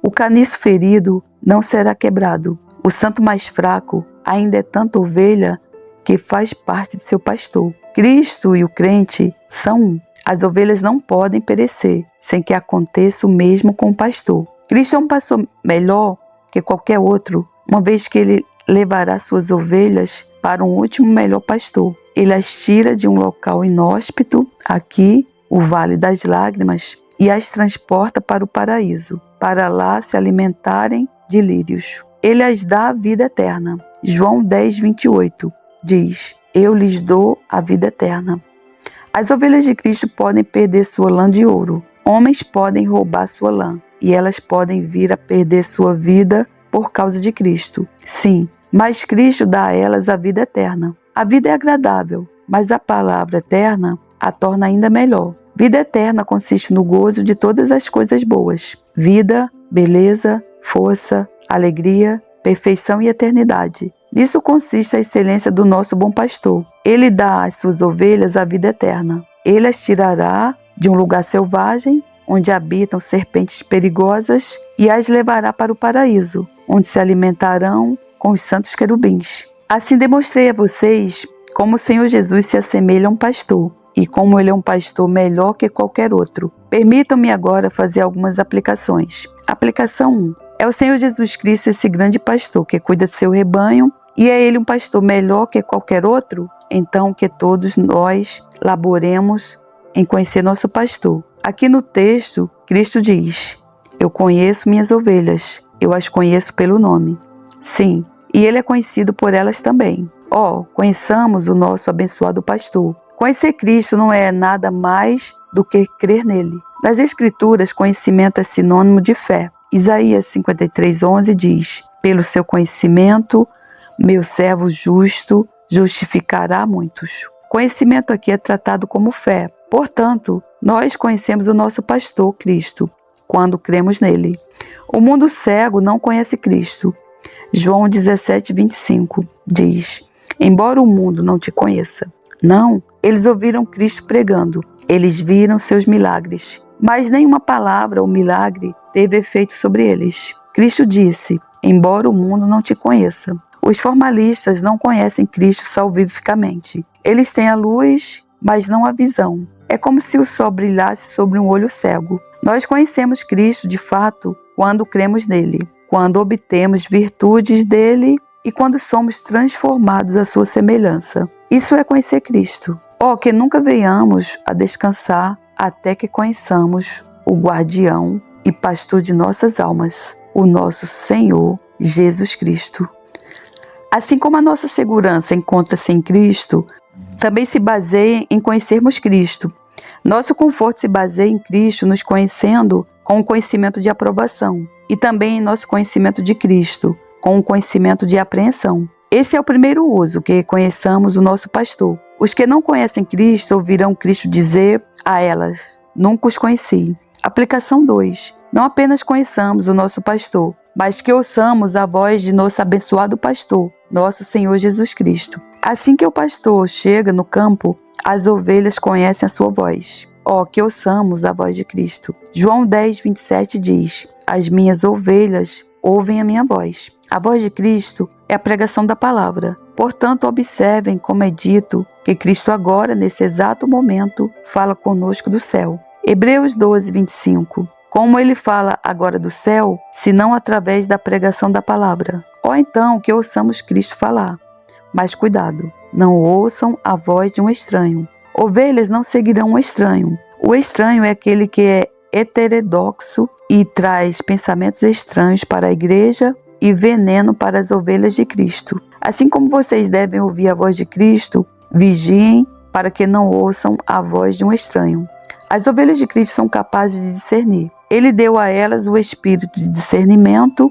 O caniço ferido não será quebrado. O santo mais fraco ainda é tanta ovelha que faz parte de seu pastor. Cristo e o crente são um. As ovelhas não podem perecer sem que aconteça o mesmo com o pastor. Cristo é um pastor melhor que qualquer outro, uma vez que ele levará suas ovelhas para um último melhor pastor. Ele as tira de um local inóspito, aqui, o Vale das Lágrimas, e as transporta para o paraíso, para lá se alimentarem de lírios. Ele as dá a vida eterna. João 10, 28 diz: eu lhes dou a vida eterna. As ovelhas de Cristo podem perder sua lã de ouro. Homens podem roubar sua lã, e elas podem vir a perder sua vida por causa de Cristo. Sim, mas Cristo dá a elas a vida eterna. A vida é agradável, mas a palavra eterna a torna ainda melhor. Vida eterna consiste no gozo de todas as coisas boas. Vida, beleza, força, alegria, perfeição e eternidade. Nisso consiste a excelência do nosso bom pastor. Ele dá às suas ovelhas a vida eterna. Ele as tirará de um lugar selvagem, onde habitam serpentes perigosas, e as levará para o paraíso, onde se alimentarão com os santos querubins. Assim demonstrei a vocês como o Senhor Jesus se assemelha a um pastor, e como ele é um pastor melhor que qualquer outro. Permitam-me agora fazer algumas aplicações. Aplicação 1. É o Senhor Jesus Cristo esse grande pastor que cuida de seu rebanho, e é ele um pastor melhor que qualquer outro? Então que todos nós laboremos em conhecer nosso pastor. Aqui no texto, Cristo diz: eu conheço minhas ovelhas, eu as conheço pelo nome. Sim, e ele é conhecido por elas também. Conheçamos o nosso abençoado pastor. Conhecer Cristo não é nada mais do que crer nele. Nas Escrituras, conhecimento é sinônimo de fé. Isaías 53:11 diz: pelo seu conhecimento, meu servo justo justificará muitos. Conhecimento aqui é tratado como fé. Portanto, nós conhecemos o nosso pastor, Cristo, quando cremos nele. O mundo cego não conhece Cristo. João 17:25 diz: embora o mundo não te conheça. Não, eles ouviram Cristo pregando. Eles viram seus milagres. Mas nenhuma palavra ou milagre teve efeito sobre eles. Cristo disse: embora o mundo não te conheça. Os formalistas não conhecem Cristo salvificamente. Eles têm a luz, mas não a visão. É como se o sol brilhasse sobre um olho cego. Nós conhecemos Cristo de fato quando cremos nele, quando obtemos virtudes dele e quando somos transformados à sua semelhança. Isso é conhecer Cristo. Que nunca venhamos a descansar até que conheçamos o guardião e pastor de nossas almas, o nosso Senhor Jesus Cristo. Assim como a nossa segurança encontra-se em Cristo, também se baseia em conhecermos Cristo. Nosso conforto se baseia em Cristo, nos conhecendo com o conhecimento de aprovação, e também em nosso conhecimento de Cristo, com o conhecimento de apreensão. Esse é o primeiro uso, que conheçamos o nosso pastor. Os que não conhecem Cristo ouvirão Cristo dizer a elas: nunca os conheci. Aplicação 2. Não apenas conheçamos o nosso pastor, mas que ouçamos a voz de nosso abençoado pastor, nosso Senhor Jesus Cristo. Assim que o pastor chega no campo, as ovelhas conhecem a sua voz. Que ouçamos a voz de Cristo. João 10:27 diz: as minhas ovelhas ouvem a minha voz. A voz de Cristo é a pregação da palavra. Portanto, observem como é dito que Cristo agora, nesse exato momento, fala conosco do céu. Hebreus 12:25. Como ele fala agora do céu, se não através da pregação da palavra? Então que ouçamos Cristo falar. Mas cuidado, não ouçam a voz de um estranho. Ovelhas não seguirão um estranho. O estranho é aquele que é heterodoxo e traz pensamentos estranhos para a igreja e veneno para as ovelhas de Cristo. Assim como vocês devem ouvir a voz de Cristo, vigiem para que não ouçam a voz de um estranho. As ovelhas de Cristo são capazes de discernir. Ele deu a elas o espírito de discernimento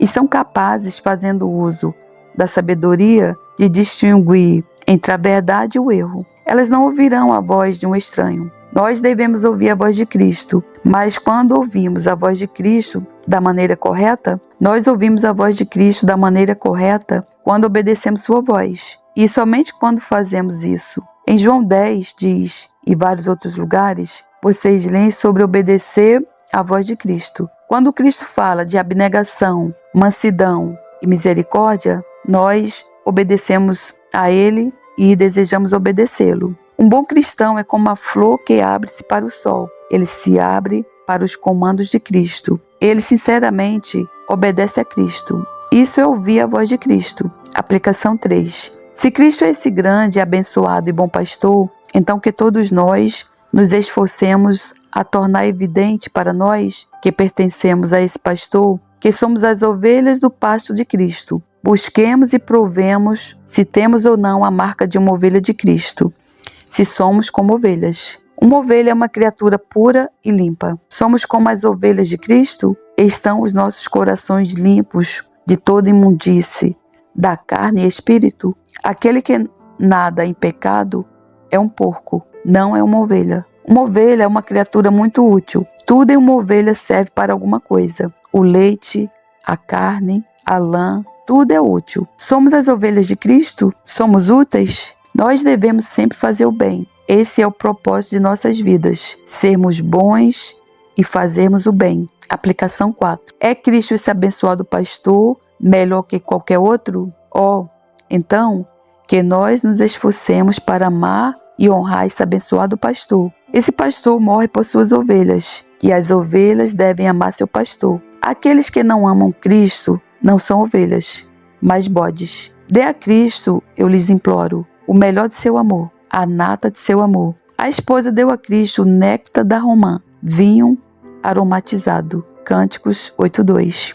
e são capazes, fazendo uso da sabedoria, de distinguir entre a verdade e o erro. Elas não ouvirão a voz de um estranho. Nós devemos ouvir a voz de Cristo, mas quando ouvimos a voz de Cristo da maneira correta, nós ouvimos a voz de Cristo da maneira correta quando obedecemos sua voz. E somente quando fazemos isso. Em João 10 diz, e vários outros lugares, vocês leem sobre obedecer à voz de Cristo. Quando Cristo fala de abnegação, mansidão e misericórdia, nós obedecemos a Ele e desejamos obedecê-lo. Um bom cristão é como a flor que abre-se para o sol. Ele se abre para os comandos de Cristo. Ele sinceramente obedece a Cristo. Isso é ouvir a voz de Cristo. Aplicação 3. Se Cristo é esse grande, abençoado e bom pastor, então que todos nós nos esforcemos a tornar evidente para nós que pertencemos a esse pastor, que somos as ovelhas do pasto de Cristo. Busquemos e provemos se temos ou não a marca de uma ovelha de Cristo, se somos como ovelhas. Uma ovelha é uma criatura pura e limpa. Somos como as ovelhas de Cristo? Estão os nossos corações limpos de toda imundície, da carne e espírito? Aquele que nada em pecado é um porco, não é uma ovelha. Uma ovelha é uma criatura muito útil. Tudo em uma ovelha serve para alguma coisa. O leite, a carne, a lã, tudo é útil. Somos as ovelhas de Cristo? Somos úteis? Nós devemos sempre fazer o bem. Esse é o propósito de nossas vidas. Sermos bons e fazermos o bem. Aplicação 4. É Cristo esse abençoado pastor melhor que qualquer outro? Então, que nós nos esforcemos para amar e honrar esse abençoado pastor. Esse pastor morre por suas ovelhas, e as ovelhas devem amar seu pastor. Aqueles que não amam Cristo não são ovelhas, mas bodes. Dê a Cristo, eu lhes imploro, o melhor de seu amor, a nata de seu amor. A esposa deu a Cristo o néctar da romã, vinho aromatizado. Cânticos 8:2.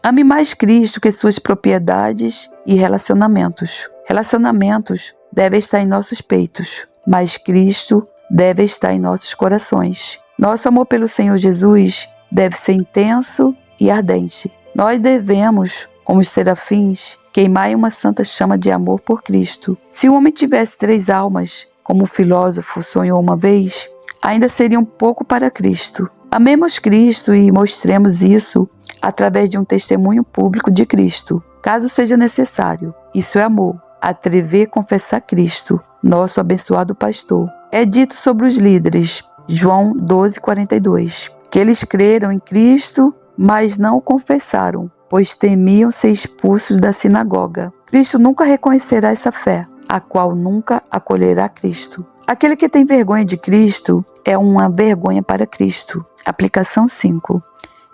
Ame mais Cristo que suas propriedades e relacionamentos. Relacionamentos devem estar em nossos peitos, mas Cristo deve estar em nossos corações. Nosso amor pelo Senhor Jesus deve ser intenso e ardente. Nós devemos, como os serafins, queimar em uma santa chama de amor por Cristo. Se o homem tivesse 3 almas, como o filósofo sonhou uma vez, ainda seria um pouco para Cristo. Amemos Cristo e mostremos isso através de um testemunho público de Cristo, caso seja necessário. Isso é amor. Atrever a confessar Cristo, nosso abençoado pastor. É dito sobre os líderes, João 12:42, que eles creram em Cristo, mas não o confessaram, pois temiam ser expulsos da sinagoga. Cristo nunca reconhecerá essa fé, a qual nunca acolherá Cristo. Aquele que tem vergonha de Cristo é uma vergonha para Cristo. Aplicação 5.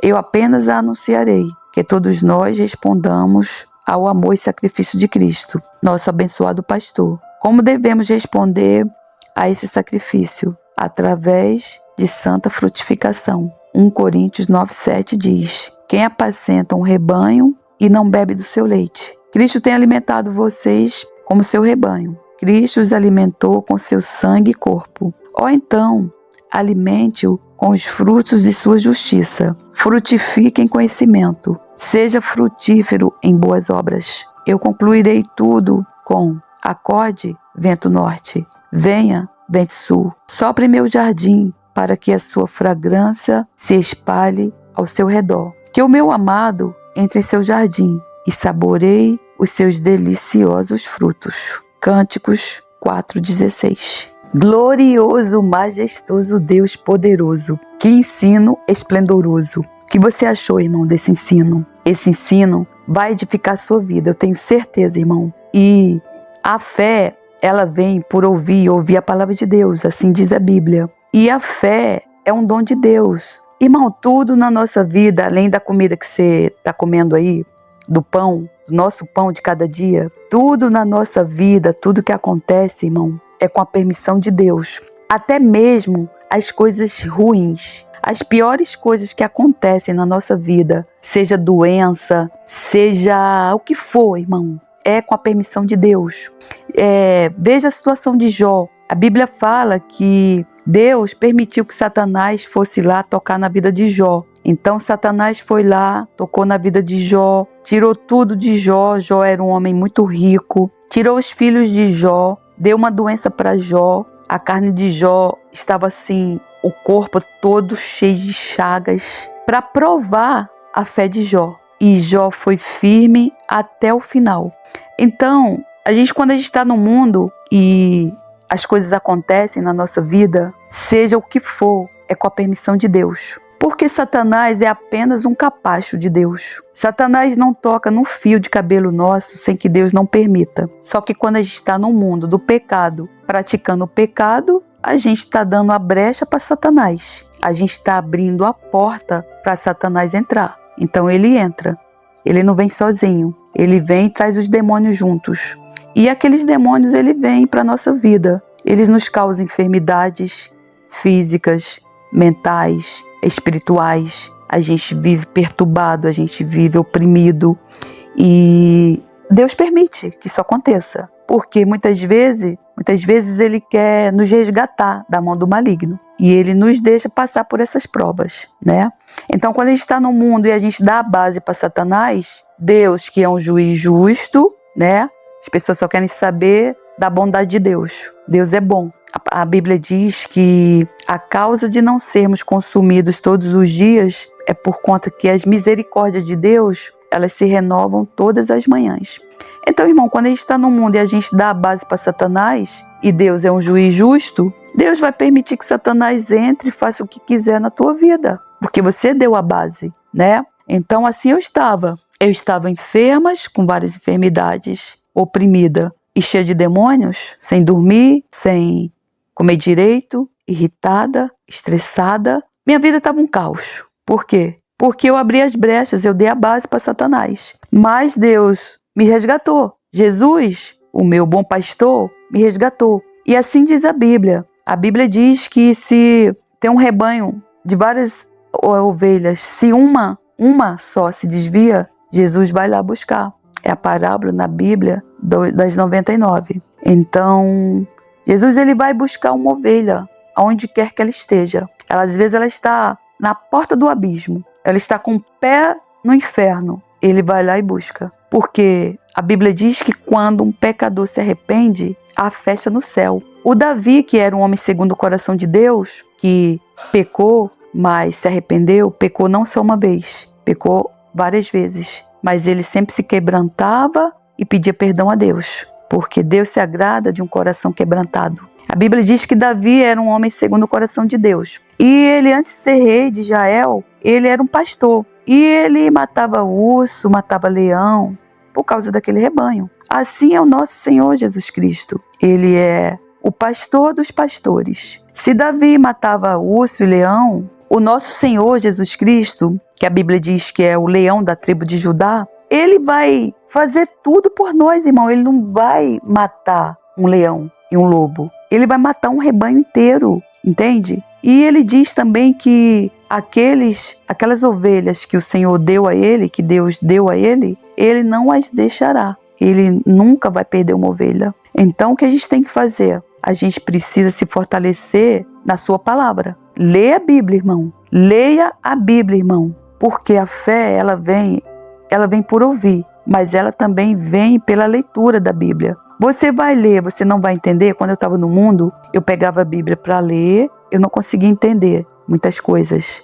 Eu apenas a anunciarei, que todos nós respondamos ao amor e sacrifício de Cristo, nosso abençoado pastor. Como devemos responder a esse sacrifício? Através de santa frutificação. 1 Coríntios 9:7 diz: quem apacenta um rebanho e não bebe do seu leite? Cristo tem alimentado vocês como seu rebanho. Cristo os alimentou com seu sangue e corpo. Então, alimente-o com os frutos de sua justiça. Frutifique em conhecimento. Seja frutífero em boas obras. Eu concluirei tudo com: acorde, vento norte. Venha, vento sul. Sopre meu jardim, para que a sua fragrância se espalhe ao seu redor. Que o meu amado entre em seu jardim e saboreie os seus deliciosos frutos. Cânticos 4:16. Glorioso, majestoso Deus poderoso, que ensino esplendoroso. O que você achou, irmão, desse ensino? Esse ensino vai edificar a sua vida, eu tenho certeza, irmão. E a fé, ela vem por ouvir a palavra de Deus, assim diz a Bíblia. E a fé é um dom de Deus. Irmão, tudo na nossa vida, além da comida que você está comendo aí, do pão, do nosso pão de cada dia, tudo na nossa vida, tudo que acontece, irmão, é com a permissão de Deus. Até mesmo as coisas ruins, as piores coisas que acontecem na nossa vida, seja doença, seja o que for, irmão, é com a permissão de Deus. Veja a situação de Jó. A Bíblia fala que Deus permitiu que Satanás fosse lá tocar na vida de Jó. Então Satanás foi lá, tocou na vida de Jó, tirou tudo de Jó. Jó era um homem muito rico, tirou os filhos de Jó, deu uma doença para Jó. A carne de Jó estava assim, o corpo todo cheio de chagas, para provar a fé de Jó. E Jó foi firme até o final. Então, quando a gente está no mundo e as coisas acontecem na nossa vida, seja o que for, é com a permissão de Deus. Porque Satanás é apenas um capacho de Deus. Satanás não toca no fio de cabelo nosso sem que Deus não permita. Só que quando a gente está no mundo do pecado, praticando o pecado, a gente está dando a brecha para Satanás. A gente está abrindo a porta para Satanás entrar. Então ele entra. Ele não vem sozinho. Ele vem e traz os demônios juntos. E aqueles demônios, ele vem para a nossa vida. Eles nos causam enfermidades físicas, mentais, espirituais. A gente vive perturbado, a gente vive oprimido. E Deus permite que isso aconteça. Porque muitas vezes ele quer nos resgatar da mão do maligno. E ele nos deixa passar por essas provas, né? Então, quando a gente está no mundo e a gente dá a base para Satanás, Deus, que é um juiz justo, né? As pessoas só querem saber da bondade de Deus. Deus é bom. A Bíblia diz que a causa de não sermos consumidos todos os dias é por conta que as misericórdias de Deus, elas se renovam todas as manhãs. Então, irmão, quando a gente está no mundo e a gente dá a base para Satanás, e Deus é um juiz justo, Deus vai permitir que Satanás entre e faça o que quiser na tua vida, porque você deu a base, né? Então, assim eu estava. Eu estava enferma, com várias enfermidades, oprimida e cheia de demônios, sem dormir, sem comer direito, irritada, estressada. Minha vida estava um caos. Por quê? Porque eu abri as brechas, eu dei a base para Satanás. Mas Deus me resgatou. Jesus, o meu bom pastor, me resgatou. E assim diz a Bíblia. A Bíblia diz que se tem um rebanho de várias ovelhas, se uma só se desvia, Jesus vai lá buscar. É a parábola na Bíblia das 99. Então, Jesus ele vai buscar uma ovelha, aonde quer que ela esteja. Às vezes ela está na porta do abismo. Ela está com o pé no inferno. Ele vai lá e busca. Porque a Bíblia diz que quando um pecador se arrepende, há festa no céu. O Davi, que era um homem segundo o coração de Deus, que pecou, mas se arrependeu, pecou não só uma vez, pecou várias vezes. Mas ele sempre se quebrantava e pedia perdão a Deus, porque Deus se agrada de um coração quebrantado. A Bíblia diz que Davi era um homem segundo o coração de Deus. E ele, antes de ser rei de Israel, ele era um pastor. E ele matava urso, matava leão, por causa daquele rebanho. Assim é o nosso Senhor Jesus Cristo. Ele é o pastor dos pastores. Se Davi matava urso e leão, o nosso Senhor Jesus Cristo, que a Bíblia diz que é o leão da tribo de Judá, ele vai fazer tudo por nós, irmão. Ele não vai matar um leão e um lobo. Ele vai matar um rebanho inteiro, entende? E ele diz também que aquelas ovelhas que o Senhor deu a ele, que Deus deu a ele não as deixará. Ele nunca vai perder uma ovelha. Então, o que a gente tem que fazer? A gente precisa se fortalecer na sua palavra. Leia a Bíblia, irmão. Leia a Bíblia, irmão. Porque a fé, ela vem por ouvir, mas ela também vem pela leitura da Bíblia. Você vai ler, você não vai entender. Quando eu estava no mundo, eu pegava a Bíblia para ler, eu não conseguia entender muitas coisas.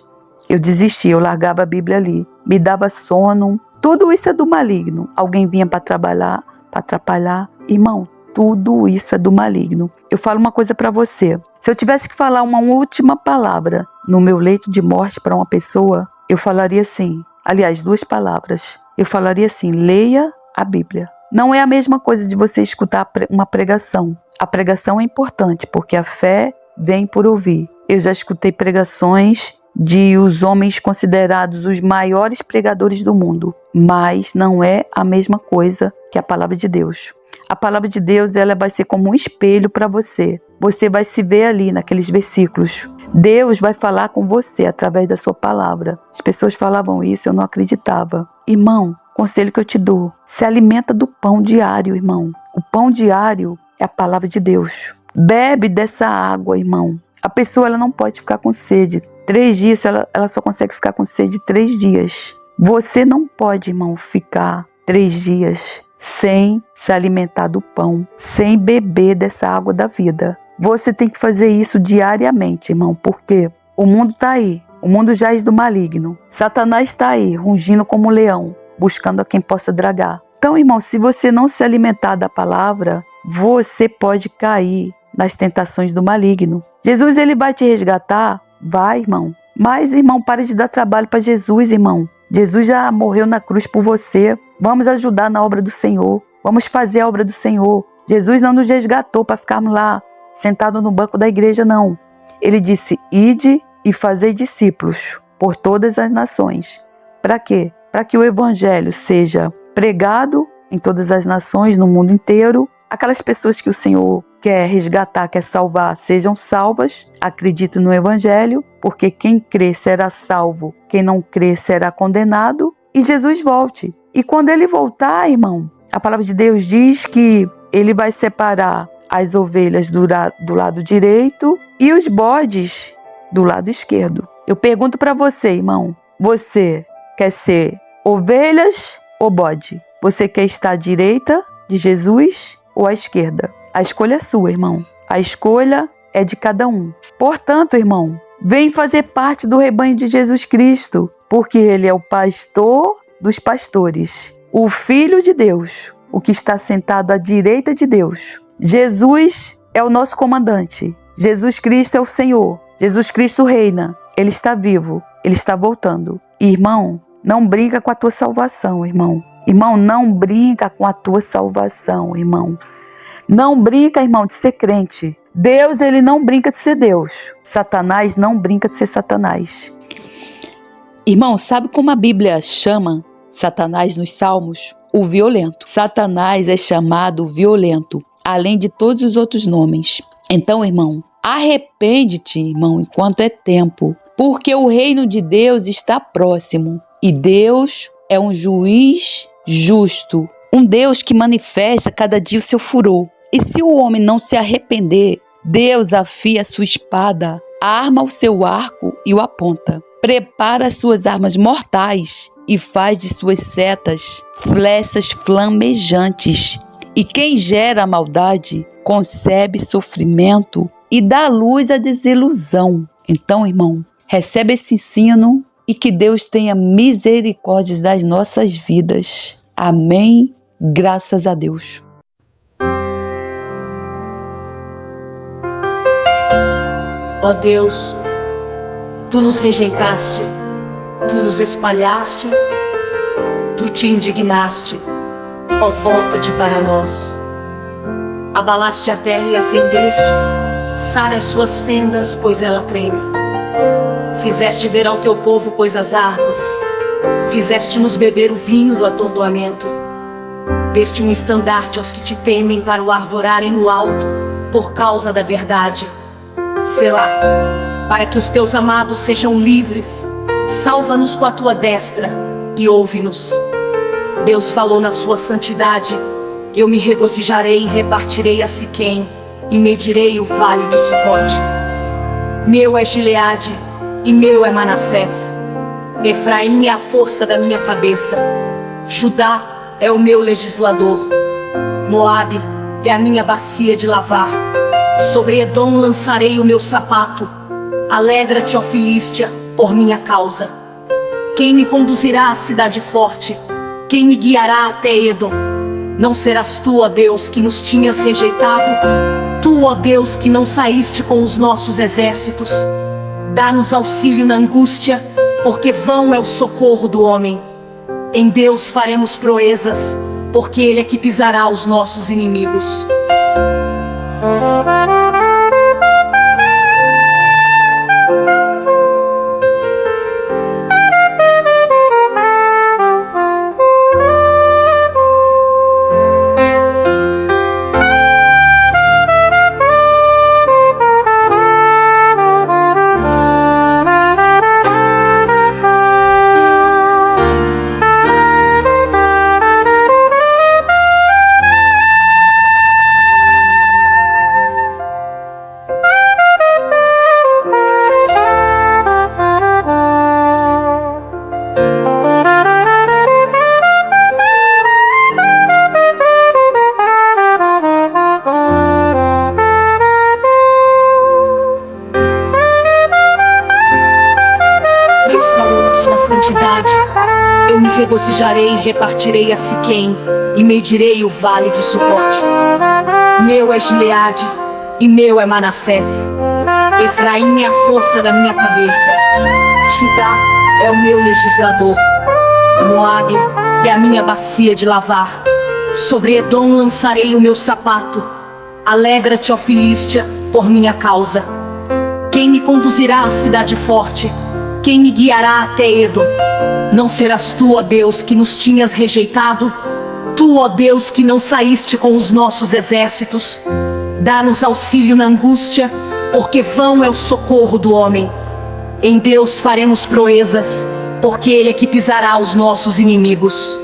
Eu desistia, eu largava a Bíblia ali. Me dava sono. Tudo isso é do maligno. Alguém vinha para trabalhar, para atrapalhar. Irmão, tudo isso é do maligno. Eu falo uma coisa para você. Se eu tivesse que falar uma última palavra no meu leito de morte para uma pessoa, eu falaria assim. Aliás, 2 palavras. Eu falaria assim: leia a Bíblia. Não é a mesma coisa de você escutar uma pregação. A pregação é importante, porque a fé vem por ouvir. Eu já escutei pregações de os homens considerados os maiores pregadores do mundo, mas não é a mesma coisa que a palavra de Deus. A palavra de Deus, ela vai ser como um espelho para você. Você vai se ver ali naqueles versículos. Deus vai falar com você através da sua palavra. As pessoas falavam isso, eu não acreditava. Irmão, conselho que eu te dou: se alimenta do pão diário, irmão. O pão diário é a palavra de Deus. Bebe dessa água, irmão. A pessoa, ela não pode ficar com sede 3 dias, ela só consegue ficar com sede 3 dias. Você não pode, irmão, ficar 3 dias sem se alimentar do pão, sem beber dessa água da vida. Você tem que fazer isso diariamente, irmão, porque o mundo está aí. O mundo jaz do maligno. Satanás está aí, rugindo como um leão, buscando a quem possa dragar. Então, irmão, se você não se alimentar da palavra, você pode cair nas tentações do maligno. Jesus, ele vai te resgatar? Vai, irmão. Mas, irmão, pare de dar trabalho para Jesus, irmão. Jesus já morreu na cruz por você. Vamos ajudar na obra do Senhor. Vamos fazer a obra do Senhor. Jesus não nos resgatou para ficarmos lá, sentados no banco da igreja, não. Ele disse, ide e fazei discípulos por todas as nações. Para quê? Para que o evangelho seja pregado em todas as nações, no mundo inteiro. Aquelas pessoas que o Senhor quer resgatar, quer salvar, sejam salvas. Acredite no evangelho, porque quem crê será salvo, quem não crê será condenado. E Jesus volte. E quando ele voltar, irmão, a palavra de Deus diz que ele vai separar as ovelhas do lado direito e os bodes do lado esquerdo. Eu pergunto para você, irmão, você quer ser ovelhas ou bode? Você quer estar à direita de Jesus ou à esquerda? A escolha é sua, irmão. A escolha é de cada um. Portanto, irmão, vem fazer parte do rebanho de Jesus Cristo, porque ele é o pastor dos pastores, o Filho de Deus, o que está sentado à direita de Deus. Jesus é o nosso comandante. Jesus Cristo é o Senhor. Jesus Cristo reina. Ele está vivo. Ele está voltando. Irmão, não brinca com a tua salvação, irmão. Irmão, não brinca com a tua salvação, irmão. Não brinca, irmão, de ser crente. Deus, ele não brinca de ser Deus. Satanás não brinca de ser Satanás. Irmão, sabe como a Bíblia chama Satanás nos Salmos? O violento. Satanás é chamado violento, além de todos os outros nomes. Então, irmão, arrepende-te, irmão, enquanto é tempo, porque o reino de Deus está próximo. E Deus é um juiz justo, um Deus que manifesta cada dia o seu furor. E se o homem não se arrepender, Deus afia a sua espada, arma o seu arco e o aponta. Prepara as suas armas mortais e faz de suas setas flechas flamejantes. E quem gera a maldade concebe sofrimento e dá luz à desilusão. Então, irmão, recebe esse ensino e que Deus tenha misericórdia das nossas vidas. Amém. Graças a Deus. Ó Deus, Tu nos rejeitaste, Tu nos espalhaste, Tu te indignaste, ó volta-te para nós. Abalaste a terra e a fendeste, sara as suas fendas, pois ela treme. Fizeste ver ao Teu povo, pois as águas, fizeste-nos beber o vinho do atordoamento. Deste um estandarte aos que Te temem para o arvorarem no alto, por causa da verdade. Selá, para que os Teus amados sejam livres, salva-nos com a Tua destra e ouve-nos. Deus falou na sua santidade, eu me regozijarei e repartirei a Siquém, e medirei o vale de Sucote. Meu é Gileade, e meu é Manassés. Efraim é a força da minha cabeça. Judá é o meu legislador. Moabe é a minha bacia de lavar. Sobre Edom lançarei o meu sapato. Alegra-te, ó Filístia, por minha causa. Quem me conduzirá à cidade forte? Quem me guiará até Edom? Não serás tu, ó Deus, que nos tinhas rejeitado? Tu, ó Deus, que não saíste com os nossos exércitos? Dá-nos auxílio na angústia, porque vão é o socorro do homem. Em Deus faremos proezas, porque Ele é que pisará os nossos inimigos. regozijarei e repartirei a Siquém, e medirei o vale de Sucote. Meu é Gileade, e meu é Manassés. Efraim é a força da minha cabeça. Judá é o meu legislador. Moabe é a minha bacia de lavar. Sobre Edom lançarei o meu sapato. Alegra-te, ó Filístia, por minha causa. Quem me conduzirá à cidade forte? Quem me guiará até Edom? Não serás tu, ó Deus, que nos tinhas rejeitado? Tu, ó Deus, que não saíste com os nossos exércitos? Dá-nos auxílio na angústia, porque vão é o socorro do homem. Em Deus faremos proezas, porque Ele é que pisará os nossos inimigos.